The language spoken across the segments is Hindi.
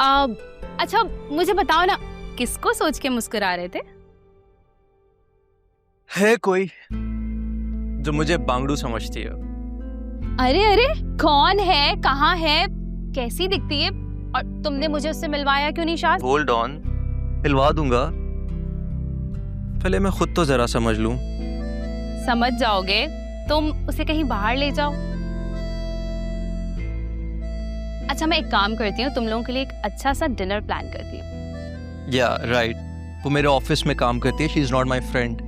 अच्छा मुझे बताओ ना, किसको सोच के मुस्कुरा रहे थे? है कोई जो मुझे बांगड़ू समझती है। अरे अरे, कौन है, कहाँ है, कैसी दिखती है, और तुमने मुझे उससे मिलवाया क्यों नहीं शाज? होल्ड ऑन, मिलवा दूंगा, पहले मैं खुद तो जरा समझ लूं। समझ जाओगे, तुम उसे कहीं बाहर ले जाओ। अच्छा मैं एक काम करती हूँ, तुम लोगों के लिए एक अच्छा सा डिनर प्लान करती हूँ। या राइट, वो मेरे ऑफिस में काम करती है, she is not my friend.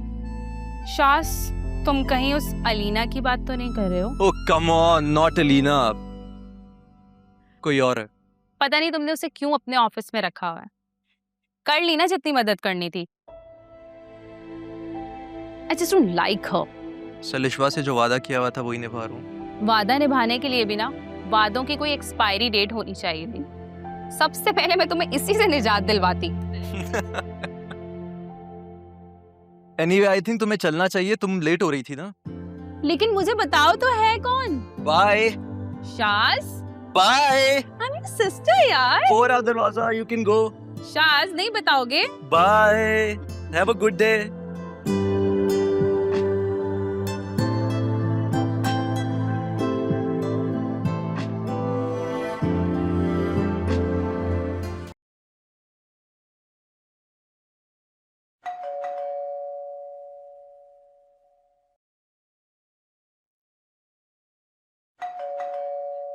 शास, तुम कहीं उस अलीना की बात तो नहीं कर रहे हो? ओह कम ऑन, नॉट अलीना, कोई और है। पता नहीं तुमने उसे क्यों अपने ऑफिस में रखा हुआ है। कर ली ना जितनी मदद करनी थी। I just don't like her. सलिशवा से जो वादा किया हुआ था वही निभा रहा हूँ। वादा निभाने के लिए भी ना वादों की कोई एक्सपायरी डेट होनी चाहिए थी। सबसे पहले मैं तुम्हें इसी से निजात दिलवाती। एनीवे आई थिंक तुम्हें चलना चाहिए, तुम लेट हो रही थी ना। लेकिन मुझे बताओ तो है कौन? Bye Shaz, bye. I'm your sister यार। फोर आवर दरवाजा, यू कैन गो। शाज नहीं बताओगे? Bye, have a good day.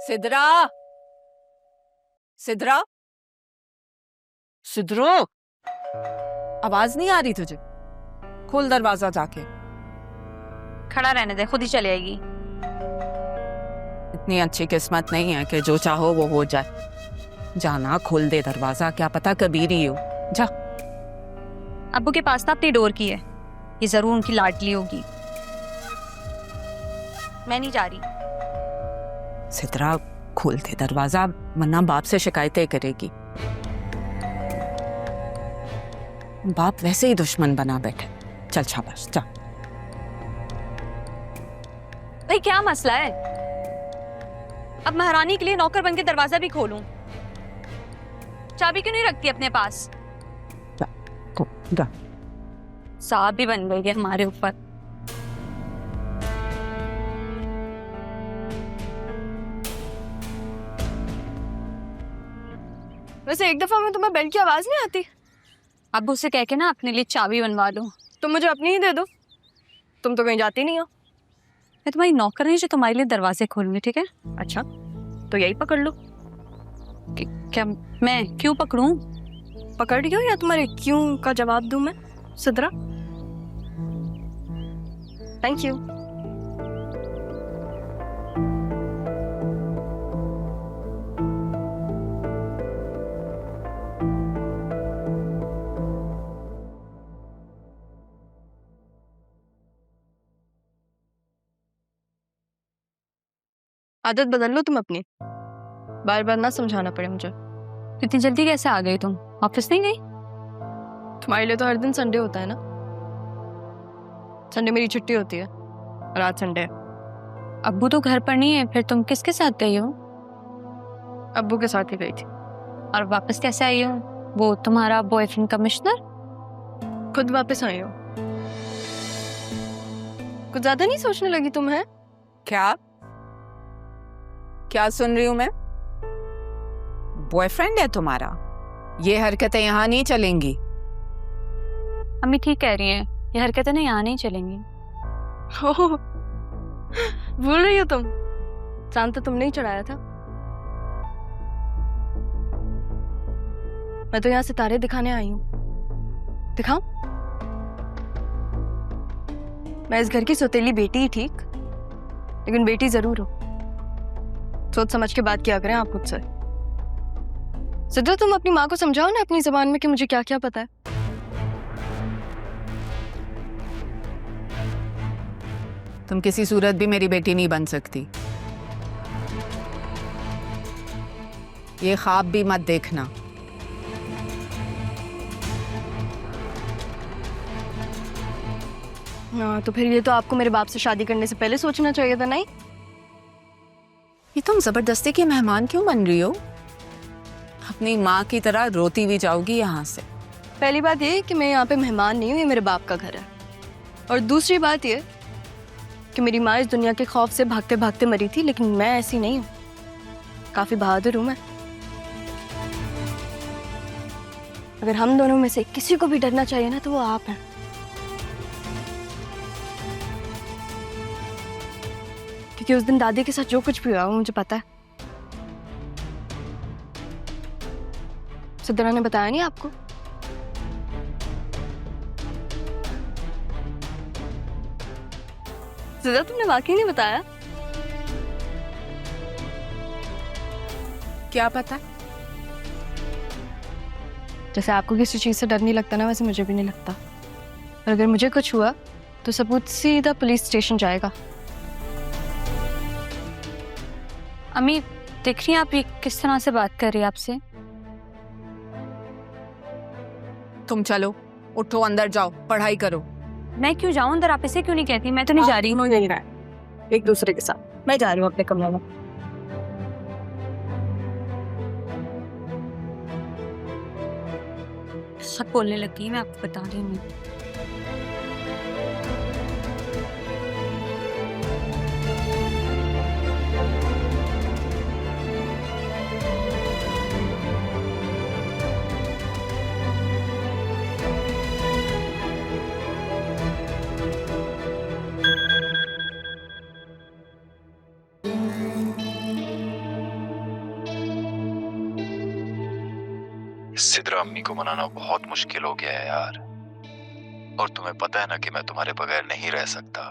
Sidra, Sidra, सिद्रो, आवाज नहीं आ रही तुझे? खोल दरवाजा जाके। खड़ा रहने दे, खुद ही चली आएगी। इतनी अच्छी किस्मत नहीं है कि जो चाहो वो हो जाए। जाना, खोल दे दरवाजा, क्या पता कभी ही हो। जा। अब्बू के पास ना अपनी डोर की है, ये जरूर उनकी लाडली होगी। मैं नहीं जा रही। सिद्रा खोल दे दरवाजा, वरना बाप से शिकायतें करेगी। बाप वैसे ही दुश्मन बना बैठे। चल शाबाश, जा। भाई क्या मसला है? अब महारानी के लिए नौकर बन के दरवाजा भी खोलूं? चाबी क्यों नहीं रखती अपने पास? जा। साहब भी बन गई है हमारे ऊपर। वैसे एक दफा में तुम्हें बेल की आवाज नहीं आती? अब्बू से कह के ना अपने लिए चाबी बनवा लो। तुम मुझे अपनी ही दे दो, तुम तो कहीं जाती नहीं हो। मैं तुम्हारी नौकर नहीं जो तुम्हारे लिए दरवाजे खोलूंगी, ठीक है? अच्छा तो यही पकड़ लो। क्या मैं क्यों पकड़ूं? पकड़ रही हो या तुम्हारे क्यों का जवाब दूं मैं? Sidra, thank you. आदत बदल लो तुम अपनी, बार बार ना समझाना पड़े मुझे। इतनी जल्दी कैसे आ गई तुम? ऑफिस नहीं गई? तुम्हारे लिए तो हर दिन संडे होता है ना। संडे मेरी छुट्टी होती है और आज संडे है। अब्बू तो घर पर नहीं है, फिर तुम किसके साथ गई हो? अब्बू के साथ ही गई थी। और वापस कैसे आई हो? वो तुम्हारा बॉयफ्रेंड कमिश्नर? खुद वापस आई हो। कुछ ज्यादा नहीं सोचने लगी तुम? है क्या सुन रही हूं मैं? बॉयफ्रेंड है तुम्हारा? ये हरकतें यहाँ नहीं चलेंगी। अम्मी ठीक कह रही हैं, ये हरकतें ना यहाँ नहीं चलेंगी। भूल रही हो तुम? चांद तो तुमने ही चढ़ाया था। मैं तो यहाँ सितारे दिखाने आई हूँ। दिखाऊं? मैं इस घर की सौतेली बेटी ही ठीक, लेकिन बेटी जरूर हो। सोच समझ के बात किया करें आप मुझसे। सिद्रा, तुम अपनी माँ को समझाओ ना अपनी जबान में कि मुझे क्या क्या पता है। तुम किसी सूरत भी मेरी बेटी नहीं बन सकती। ये ख्वाब भी मत देखना। हाँ तो फिर ये तो आपको मेरे बाप से शादी करने से पहले सोचना चाहिए था, नहीं? ये तुम जबरदस्ती की मेहमान क्यों बन रही हो? अपनी माँ की तरह रोती भी जाओगी यहाँ से। पहली बात ये कि मैं यहाँ पे मेहमान नहीं हूँ, ये मेरे बाप का घर है। और दूसरी बात ये कि मेरी माँ इस दुनिया के खौफ से भागते भागते मरी थी, लेकिन मैं ऐसी नहीं हूँ। काफी बहादुर हूँ मैं। अगर हम दोनों में से किसी को भी डरना चाहिए ना, तो वो आप हैं। क्योंकि उस दिन दादी के साथ जो कुछ भी हुआ वो मुझे पता है। सिद्धरा ने बताया नहीं आपको? सिद्धरा, तुमने वाकई नहीं बताया? क्या पता? जैसे आपको किसी चीज से डर नहीं लगता ना, वैसे मुझे भी नहीं लगता। और अगर मुझे कुछ हुआ तो सबूत सीधा पुलिस स्टेशन जाएगा। अम्मी देख रही हैं आप ये किस तरह से बात कर रही है आपसे? तुम चलो, उठो, अंदर जाओ, पढ़ाई करो। मैं क्यों जाऊं अंदर? आप इसे क्यों नहीं कहती? मैं तो नहीं जा रही हूँ। नहीं रहा है एक दूसरे के साथ। मैं जा रही हूँ अपने कमरे में। सब बोलने लगी, मैं आपको बता रही हूँ। सिद्रा अम्मी को मनाना बहुत मुश्किल हो गया है यार। और तुम्हें पता है ना कि मैं तुम्हारे बगैर नहीं रह सकता।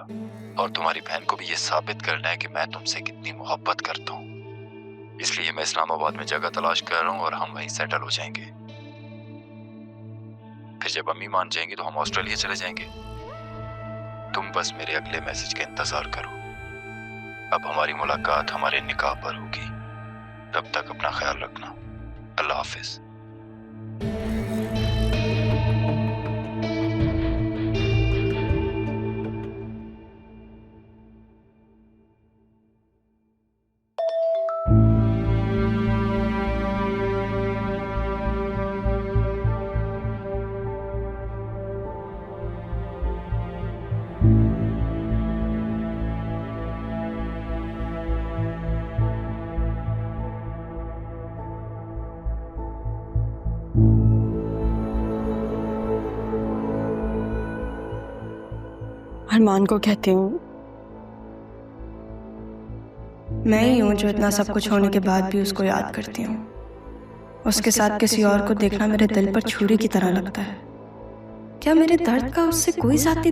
और तुम्हारी बहन को भी ये साबित करना है कि मैं तुमसे कितनी मोहब्बत करता हूँ। इसलिए मैं इस्लामाबाद में जगह तलाश कर रहा हूँ और हम वहीं सेटल हो जाएंगे। फिर जब अम्मी मान जाएंगी तो हम ऑस्ट्रेलिया चले जाएंगे। तुम बस मेरे अगले मैसेज का इंतजार करो। अब हमारी मुलाकात हमारे निकाह पर होगी। तब तक अपना ख्याल रखना। अल्लाह हाफिज। अरमान को कहती हूँ, मैं ही हूँ जो इतना सब कुछ होने के बाद भी उसको याद करती हूँ। उसके साथ किसी और को देखना मेरे दिल पर छुरी की तरह लगता है। क्या मेरे दर्द का उससे कोई ज़ाती